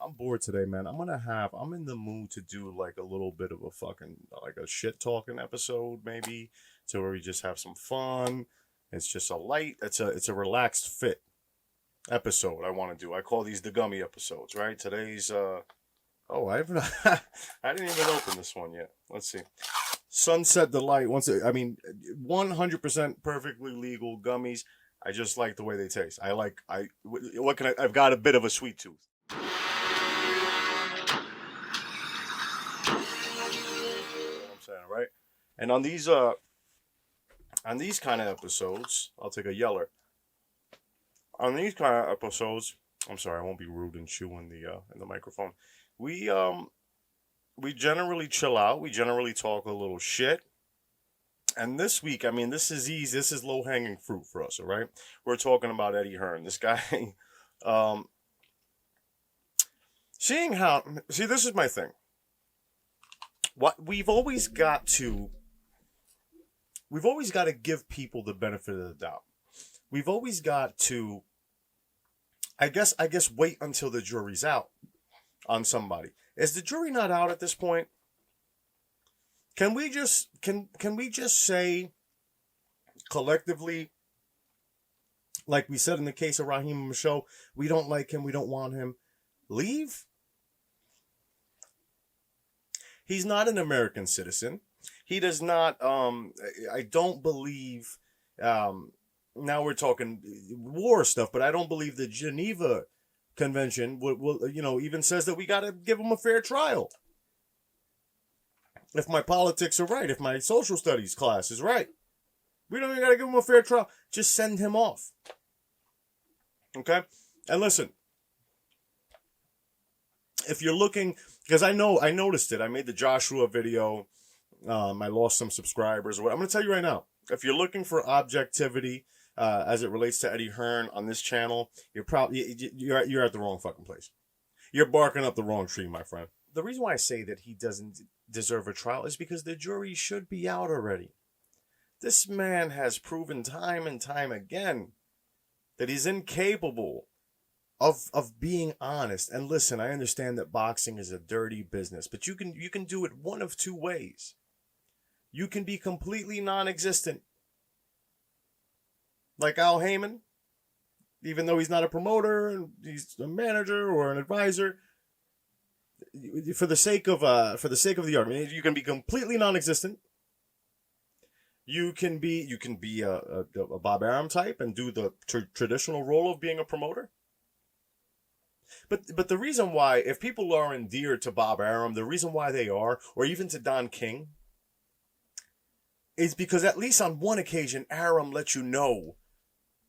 I'm bored today, man. I'm in the mood to do like a little bit of a fucking, like a shit talking episode, maybe, to where we just have some fun. It's just it's a relaxed fit episode I want to do. I call these the gummy episodes, right? Today's, oh, I didn't even open this one yet. Let's see. Sunset Delight. 100% perfectly legal gummies. I just like the way they taste. I've got a bit of a sweet tooth. I'm saying, right? And on these kind of episodes, I'll take a yeller. On these kind of episodes, I'm sorry, I won't be rude and chew in the microphone. We generally chill out. We generally talk a little shit. And this week, this is easy. This is low hanging fruit for us. All right, we're talking about Eddie Hearn. This guy. This is my thing. What we've always got to give people the benefit of the doubt. We've always got to, I guess, wait until the jury's out on somebody. Is the jury not out at this point? Can we just say collectively, like we said in the case of Raheem Michaud, we don't like him, we don't want him, leave? He's not an American citizen. He does not, I don't believe, now we're talking war stuff, but I don't believe the Geneva Convention will even says that we got to give him a fair trial. If my politics are right, if my social studies class is right, we don't even got to give him a fair trial. Just send him off. Okay? And listen, if you're looking, because I noticed it. I made the Joshua video. I lost some subscribers. I'm going to tell you right now, if you're looking for objectivity as it relates to Eddie Hearn on this channel, you're at the wrong fucking place. You're barking up the wrong tree, my friend. The reason why I say that he doesn't deserve a trial is because the jury should be out already. This man has proven time and time again that he's incapable of being honest. And listen, I understand that boxing is a dirty business, but you can do it one of two ways. You can be completely non-existent, like Al Heyman, even though he's not a promoter and he's a manager or an advisor. For the sake of the argument, you can be completely non-existent. You can be a Bob Arum type and do the traditional role of being a promoter. But the reason why, if people are endeared to Bob Arum, the reason why they are, or even to Don King, is because at least on one occasion, Arum let you know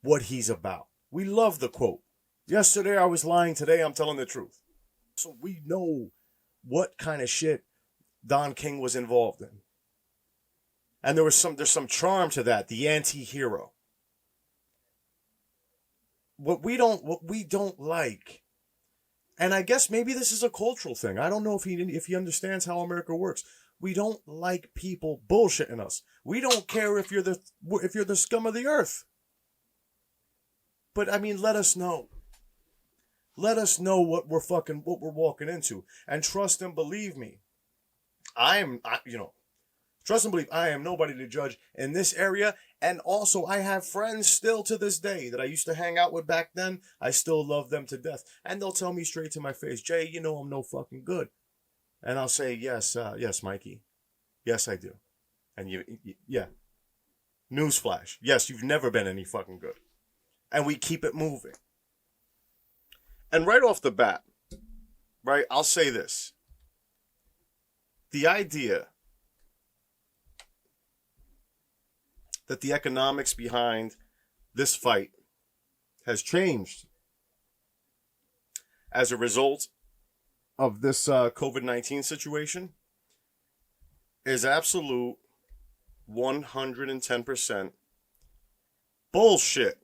what he's about. We love the quote. Yesterday I was lying, today I'm telling the truth. So we know what kind of shit Don King was involved in. And there's some charm to that, the anti-hero. What we don't like, and I guess maybe this is a cultural thing. I don't know if he understands how America works. We don't like people bullshitting us. We don't care if you're the scum of the earth. But let us know. Let us know what we're walking into, and trust and believe me. Trust and believe I am nobody to judge in this area. And also, I have friends still to this day that I used to hang out with back then. I still love them to death. And they'll tell me straight to my face, Jay, I'm no fucking good. And I'll say, yes, Mikey. Yes, I do. And yeah. Newsflash. Yes, you've never been any fucking good. And we keep it moving. And right off the bat, right, I'll say this. The idea that the economics behind this fight has changed as a result of this COVID-19 situation is absolute 110% bullshit.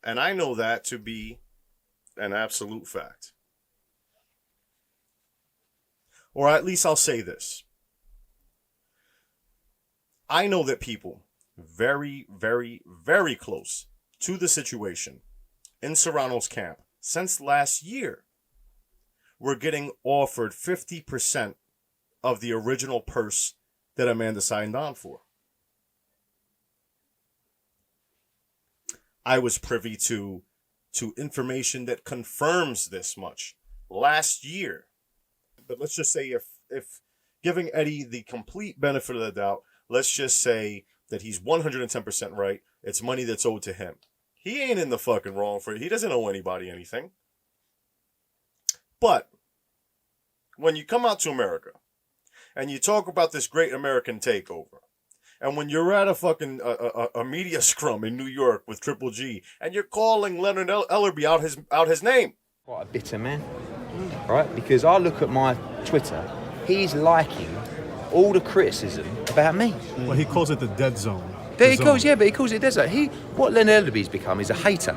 And I know that to be an absolute fact. Or at least I'll say this. I know that people very, very, very close to the situation in Serrano's camp since last year were getting offered 50% of the original purse that Amanda signed on for. I was privy to information that confirms this much last year. But let's just say if giving Eddie the complete benefit of the doubt, let's just say that he's 110% right. It's money that's owed to him. He ain't in the fucking wrong for it. He doesn't owe anybody anything. But when you come out to America and you talk about this great American takeover, and when you're at a fucking a media scrum in New York with Triple G, and you're calling Leonard Ellerby out his name, quite a bitter man, right? Because I look at my Twitter, he's liking all the criticism about me. Well, he calls it the dead zone. But he calls it dead zone. What Leonard Ellerby's become is a hater,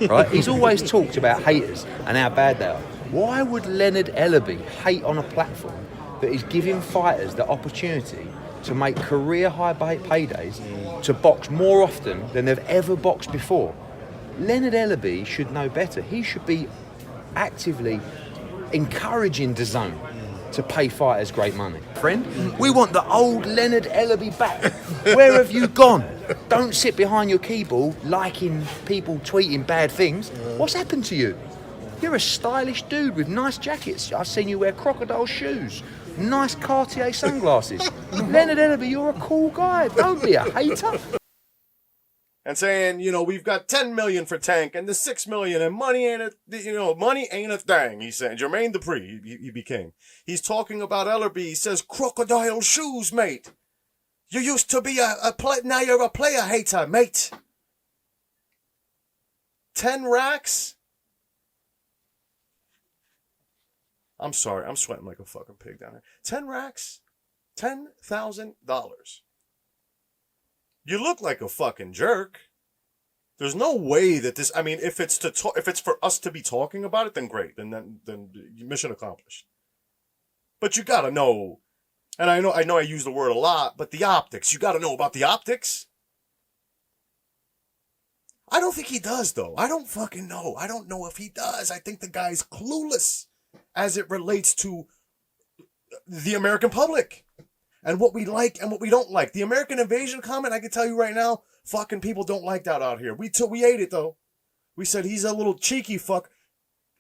right? He's always talked about haters and how bad they are. Why would Leonard Ellerby hate on a platform that is giving fighters the opportunity to make career high paydays to box more often than they've ever boxed before? Leonard Ellerby should know better. He should be actively encouraging DAZN to pay fighters great money. Friend, we want the old Leonard Ellerby back. Where have you gone? Don't sit behind your keyboard liking people tweeting bad things. What's happened to you? You're a stylish dude with nice jackets. I've seen you wear crocodile shoes, nice Cartier sunglasses. Leonard Ellerby, you're a cool guy. Don't be a hater. And saying, we've got 10 million for Tank and the 6 million and money ain't a thing. He's saying Jermaine Dupri, he became. He's talking about Ellerby. He says crocodile shoes, mate. You used to be a player, now you're a player hater, mate. 10 racks? I'm sorry, I'm sweating like a fucking pig down here. 10 racks? $10,000. You look like a fucking jerk. There's no way that this. I mean, if it's for us to be talking about it, then great. Then mission accomplished. But you gotta know, and I know I use the word a lot, but the optics. You gotta know about the optics. I don't think he does, though. I don't fucking know. I don't know if he does. I think the guy's clueless as it relates to the American public. And what we like and what we don't like. The American invasion comment, I can tell you right now, fucking people don't like that out here. We ate it though. We said he's a little cheeky fuck.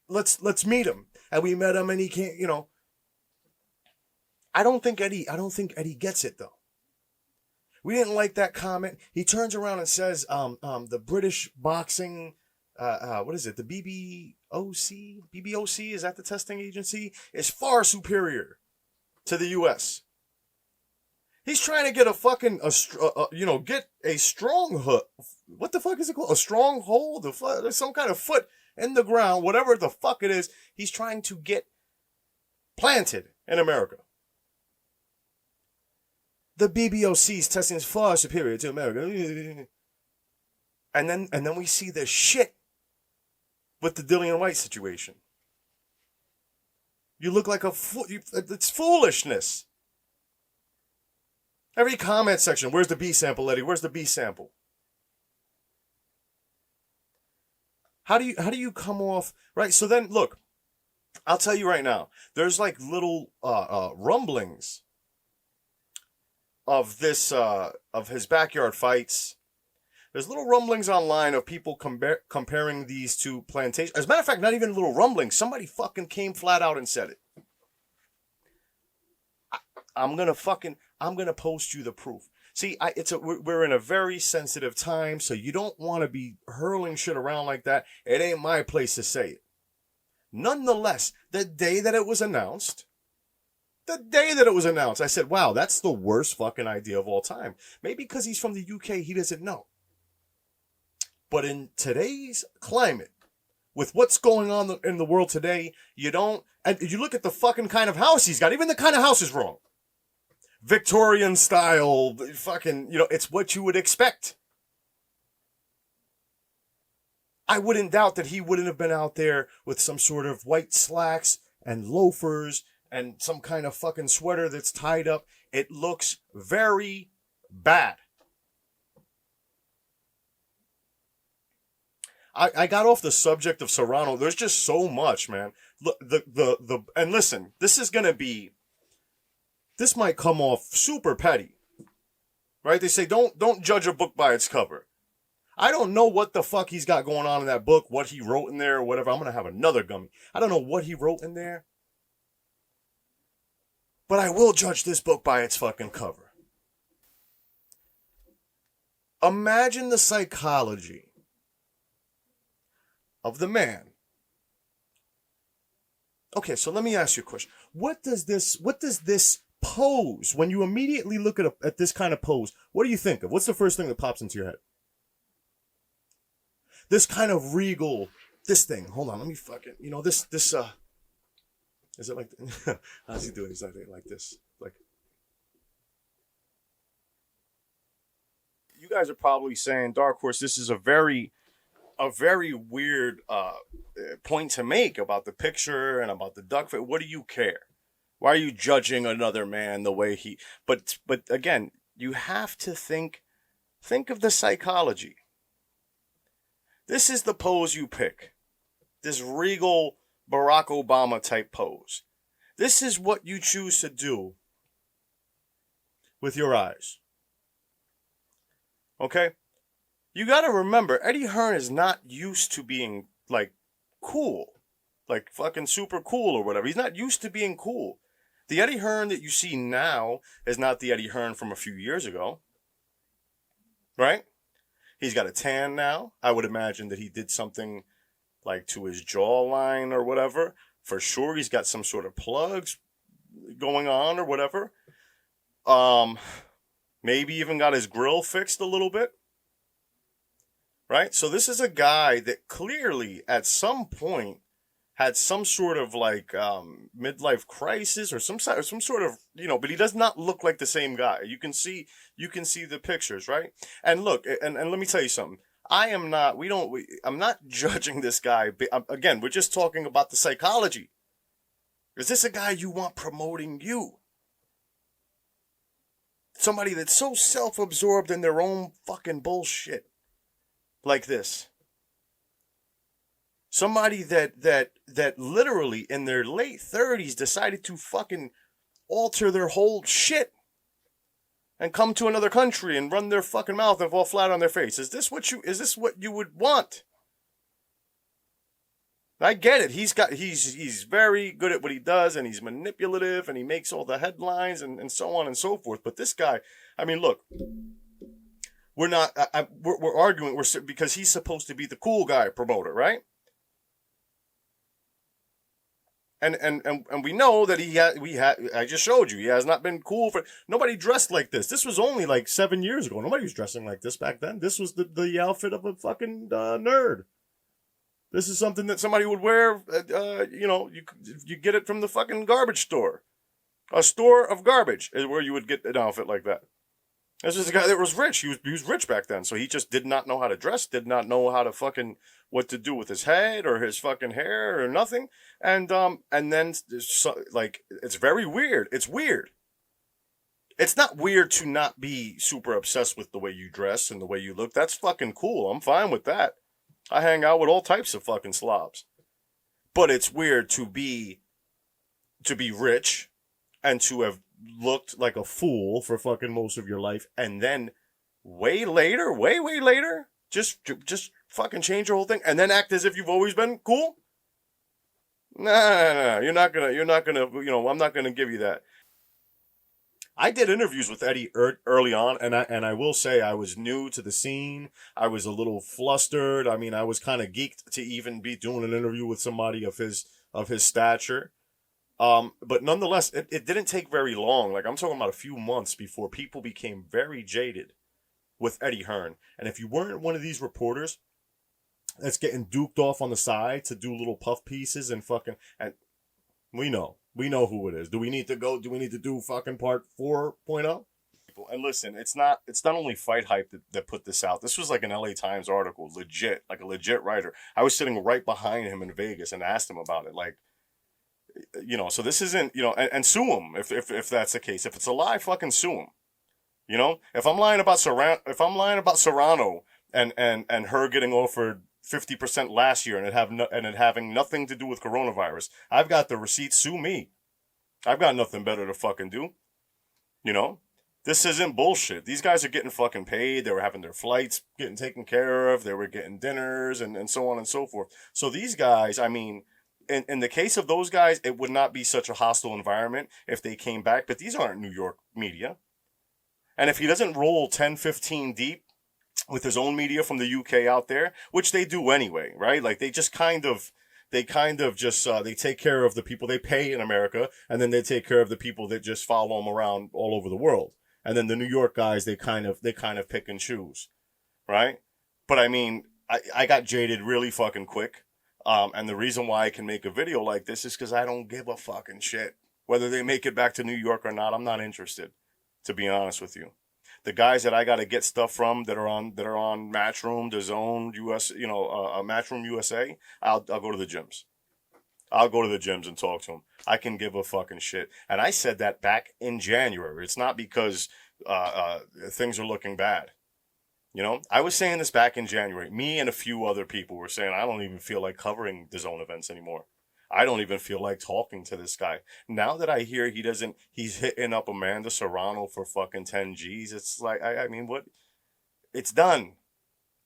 Let's meet him. And we met him and he can't, I don't think Eddie gets it though. We didn't like that comment. He turns around and says, the British boxing, what is it? The BBOC, is that the testing agency? Is far superior to the U.S. He's trying to get get a strong hook. What the fuck is it called? A stronghold? There's some kind of foot in the ground, whatever the fuck it is. He's trying to get planted in America. The BBOC's testing is far superior to America. And then we see this shit with the Dillian White situation. You look like it's foolishness. Every comment section, where's the B sample, Eddie? Where's the B sample? How do you come off, right? So then, look, I'll tell you right now, there's like little rumblings of this, of his backyard fights. There's little rumblings online of people comparing these two plantations. As a matter of fact, not even little rumblings. Somebody fucking came flat out and said it. I'm gonna post you the proof. See, we're in a very sensitive time, so you don't want to be hurling shit around like that. It ain't my place to say it. Nonetheless, the day that it was announced, I said, wow, that's the worst fucking idea of all time. Maybe because he's from the UK, he doesn't know. But in today's climate, with what's going on in the world today, and you look at the fucking kind of house he's got, even the kind of house is wrong. Victorian style, fucking, it's what you would expect. I wouldn't doubt that he wouldn't have been out there with some sort of white slacks and loafers and some kind of fucking sweater that's tied up. It looks very bad. I got off the subject of Serrano. There's just so much, man. look, and listen, this might come off super petty, right? They say don't judge a book by its cover. I don't know what the fuck he's got going on in that book, what he wrote in there or whatever. I'm gonna have another gummy. I don't know what he wrote in there, but I will judge this book by its fucking cover. Imagine the psychology of the man. Okay, so let me ask you a question. What does this pose, when you immediately look at this kind of pose, what do you think of? What's the first thing that pops into your head? This kind of regal, this thing. Hold on, let me fucking, this, is it like, how's he doing exactly like this? Like, you guys are probably saying, Dark Horse, this is a very weird point to make about the picture and about the duck fit. What do you care? Why are you judging another man the way he? But again, you have to think of the psychology. This is the pose you pick. This regal Barack Obama type pose. This is what you choose to do with your eyes. Okay? You got to remember, Eddie Hearn is not used to being, like, cool. Like, fucking super cool or whatever. He's not used to being cool. The Eddie Hearn that you see now is not the Eddie Hearn from a few years ago. Right? He's got a tan now. I would imagine that he did something, like, to his jawline or whatever. For sure, he's got some sort of plugs going on or whatever. Maybe even got his grill fixed a little bit. Right? So this is a guy that clearly at some point had some sort of like midlife crisis or some sort of, but he does not look like the same guy. You can see the pictures, right? And look, and let me tell you something. I'm not judging this guy. Again, we're just talking about the psychology. Is this a guy you want promoting you? Somebody that's so self-absorbed in their own fucking bullshit. Like this. Somebody that literally in their late 30s decided to fucking alter their whole shit and come to another country and run their fucking mouth and fall flat on their face. Is this what you would want? I get it. He's very good at what he does, and he's manipulative, and he makes all the headlines and so on and so forth. But this guy, I mean, look. We're not. We're arguing. Because he's supposed to be the cool guy promoter, right? And we know that I just showed you. He has not been cool for. Nobody dressed like this. This was only like 7 years ago. Nobody was dressing like this back then. This was the outfit of a fucking nerd. This is something that somebody would wear. You get it from the fucking garbage store. A store of garbage is where you would get an outfit like that. This is a guy that was rich. He was rich back then, so he just did not know how to dress, did not know how to fucking what to do with his head or his fucking hair or nothing. And then it's very weird. It's weird. It's not weird to not be super obsessed with the way you dress and the way you look. That's fucking cool. I'm fine with that. I hang out with all types of fucking slobs. But it's weird to be rich and to have looked like a fool for fucking most of your life, and then way later, just fucking change your whole thing, and then act as if you've always been cool. Nah, you're not gonna. I'm not gonna give you that. I did interviews with Eddie early on, and I will say I was new to the scene. I was a little flustered. I mean, I was kind of geeked to even be doing an interview with somebody of his stature. But nonetheless, it didn't take very long. Like, I'm talking about a few months before people became very jaded with Eddie Hearn. And if you weren't one of these reporters that's getting duked off on the side to do little puff pieces and we know who it is. Do we need to do fucking part 4.0? And listen, it's not only Fight Hype that put this out. This was like an LA Times article, legit, like a legit writer. I was sitting right behind him in Vegas and asked him about it. Like, so this isn't, and sue him if that's the case. If it's a lie, fucking sue him. If I'm lying about Serrano and her getting offered 50% last year, and it having nothing to do with coronavirus. I've got the receipts. Sue me. I've got nothing better to fucking do. You know, this isn't bullshit. These guys are getting fucking paid. They were having their flights getting taken care of. They were getting dinners and so on and so forth. So these guys, I mean, in the case of those guys, it would not be such a hostile environment if they came back. But these aren't New York media. And if he doesn't roll 10, 15 deep with his own media from the UK out there, which they do anyway, right? Like they take care of the people they pay in America, and then they take care of the people that just follow them around all over the world. And then the New York guys, they kind of pick and choose, right? But I mean, I got jaded really fucking quick. And the reason why I can make a video like this is because I don't give a fucking shit. Whether they make it back to New York or not, I'm not interested, to be honest with you. The guys that I got to get stuff from that are on Matchroom, DAZN, Matchroom USA, I'll go to the gyms. I'll go to the gyms and talk to them. I can give a fucking shit. And I said that back in January. It's not because things are looking bad. You know, I was saying this back in January. Me and a few other people were saying, I don't even feel like covering DAZN events anymore. I don't even feel like talking to this guy. Now that I hear he's hitting up Amanda Serrano for fucking 10 G's, it's like, I mean, what? It's done.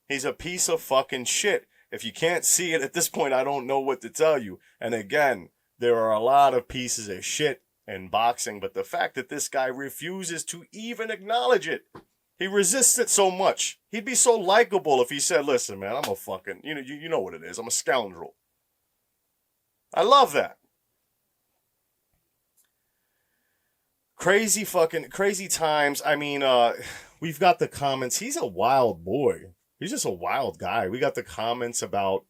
He's a piece of fucking shit. If you can't see it at this point, I don't know what to tell you. And again, there are a lot of pieces of shit in boxing, but the fact that this guy refuses to even acknowledge it, he resists it so much. He'd be so likable if he said, listen, man, I'm a fucking, you know what it is. I'm a scoundrel. I love that. Crazy times. I mean, we've got the comments. He's a wild boy. He's just a wild guy. We got the comments about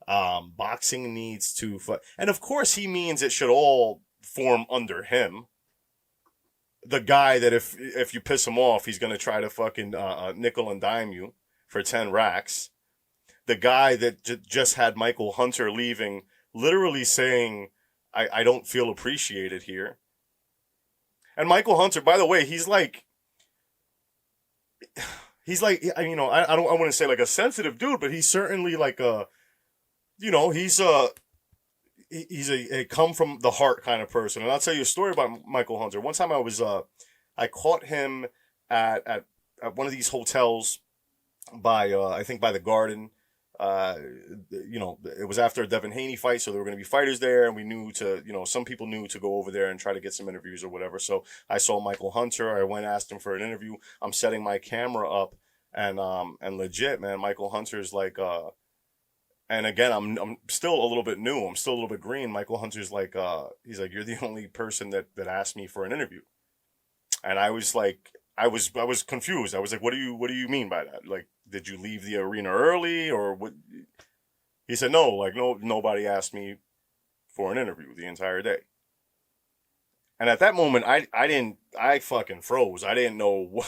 boxing needs to... And of course he means it should all form under him. The guy that if you piss him off, he's going to try to fucking nickel and dime you for 10 racks. The guy that just had Michael Hunter leaving, literally saying, I don't feel appreciated here. And Michael Hunter, by the way, he's like, I wouldn't say like a sensitive dude, but he's certainly like he's a come from the heart kind of person. And I'll tell you a story about Michael Hunter. One time I caught him at one of these hotels by the Garden. It was after a Devin Haney fight, so there were going to be fighters there, and we knew some people knew to go over there and try to get some interviews or whatever. So I saw Michael Hunter. I went and asked him for an interview. I'm setting my camera up, and legit, man, Michael Hunter's like, and again, I'm still a little bit new. I'm still a little bit green. Michael Hunter's like, he's like, you're the only person that asked me for an interview, and I was like, I was confused. I was like, what do you mean by that? Like, did you leave the arena early or what? He said, no, nobody asked me for an interview the entire day. And at that moment, I fucking froze. I didn't know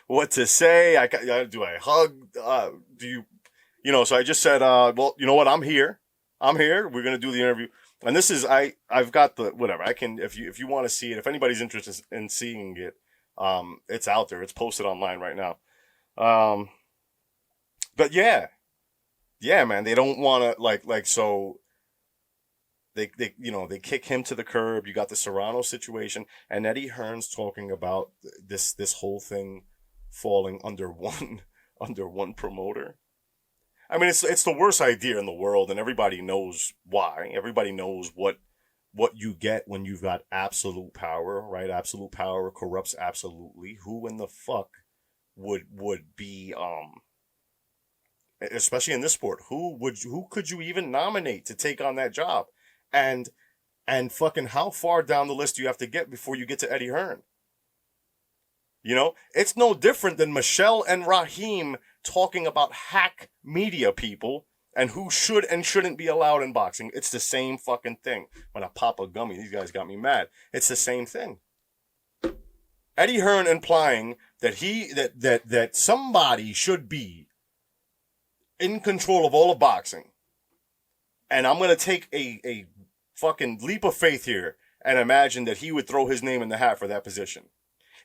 what to say. Do I hug? So I just said, well, you know what? I'm here. We're going to do the interview. And this is, I've got the, whatever. I can, if you want to see it, if anybody's interested in seeing it, it's out there. It's posted online right now. But yeah, man, they don't want to so they kick him to the curb. You got the Serrano situation, and Eddie Hearn's talking about this whole thing falling under one promoter. I mean, it's the worst idea in the world, and everybody knows why. Everybody knows what you get when you've got absolute power, right? Absolute power corrupts absolutely. Who in the fuck would be especially in this sport, who could you even nominate to take on that job? And fucking how far down the list do you have to get before you get to Eddie Hearn? It's no different than Michelle and Raheem talking about hack media people and who should and shouldn't be allowed in boxing. It's the same fucking thing. When I pop a gummy, these guys got me mad. It's the same thing. Eddie Hearn implying that that somebody should be in control of all of boxing. And I'm going to take a fucking leap of faith here and imagine that he would throw his name in the hat for that position.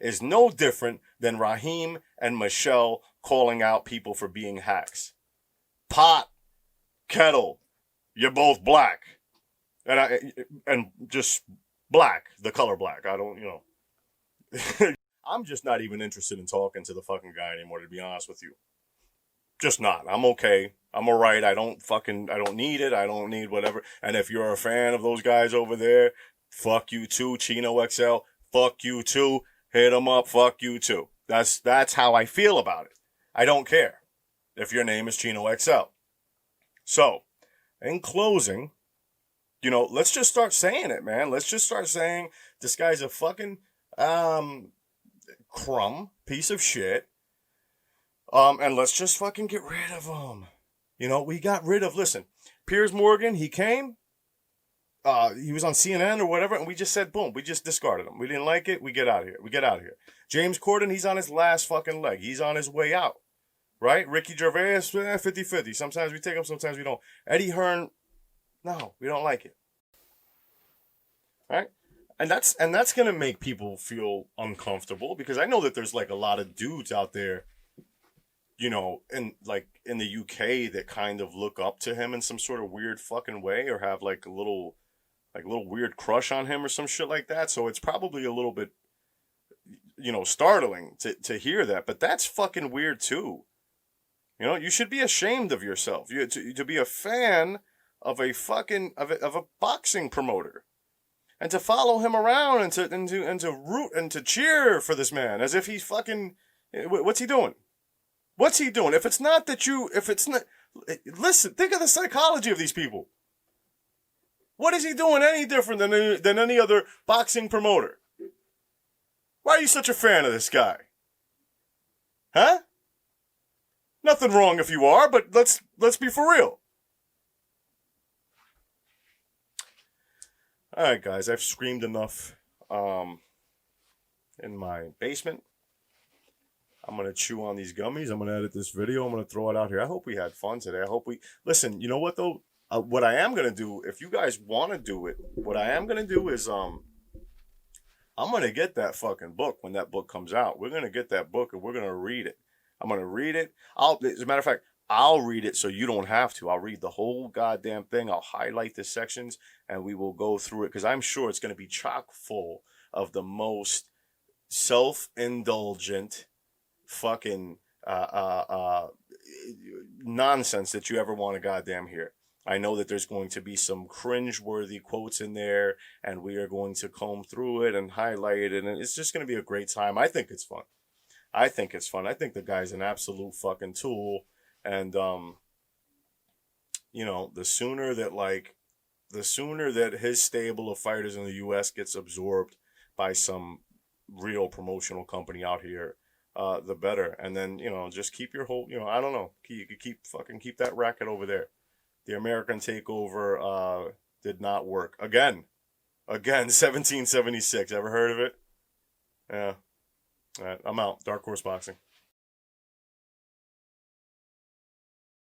Is no different than Raheem and Michelle calling out people for being hacks. Pot Kettle, you're both black. And just black, the color black. I don't, I'm just not even interested in talking to the fucking guy anymore, to be honest with you. Just not. I'm okay. I'm alright. I don't need it. I don't need whatever. And if you're a fan of those guys over there, fuck you too. Chino XL, fuck you too. Hit them up, fuck you too. That's how I feel about it. I don't care if your name is Chino XL. So, in closing, let's just start saying it, man. Let's just start saying this guy's a fucking crumb piece of shit. And let's just fucking get rid of him. We got rid of, listen, Piers Morgan, he came, he was on CNN or whatever, and we just said, boom, we just discarded him. We didn't like it, we get out of here. James Corden, he's on his last fucking leg. He's on his way out, right? Ricky Gervais, 50-50. Sometimes we take him, sometimes we don't. Eddie Hearn, no, we don't like it. Right? And that's going to make people feel uncomfortable, because I know that there's like a lot of dudes out there, in the UK that kind of look up to him in some sort of weird fucking way, or have like a little weird crush on him or some shit like that. So it's probably a little bit, startling to hear that, but that's fucking weird too. You should be ashamed of yourself. To be a fan of a fucking of a boxing promoter, and to follow him around and to root and to cheer for this man as if he's fucking, what's he doing? What's he doing? Listen, think of the psychology of these people. What is he doing any different than any other boxing promoter? Why are you such a fan of this guy? Huh? Nothing wrong if you are, but let's be for real. Alright, guys, I've screamed enough in my basement. I'm going to chew on these gummies. I'm going to edit this video. I'm going to throw it out here. I hope we had fun today. I hope listen, you know what though? What I am going to do, if you guys want to do it, what I am going to do is, I'm going to get that fucking book when that book comes out. We're going to get that book and we're going to read it. I'm going to read it. As a matter of fact, I'll read it so you don't have to. I'll read the whole goddamn thing. I'll highlight the sections and we will go through it, because I'm sure it's going to be chock full of the most self-indulgent fucking nonsense that you ever want to goddamn hear. I know that there's going to be some cringe-worthy quotes in there, and we are going to comb through it and highlight it, and it's just going to be a great time. I think it's fun. I think the guy's an absolute fucking tool, and the sooner that his stable of fighters in the U.S. gets absorbed by some real promotional company out here, the better. And then, just keep your whole, I don't know, you could keep that racket over there. The American takeover did not work. Again, 1776. Ever heard of it? Yeah. All right, I'm out. Dark Horse Boxing.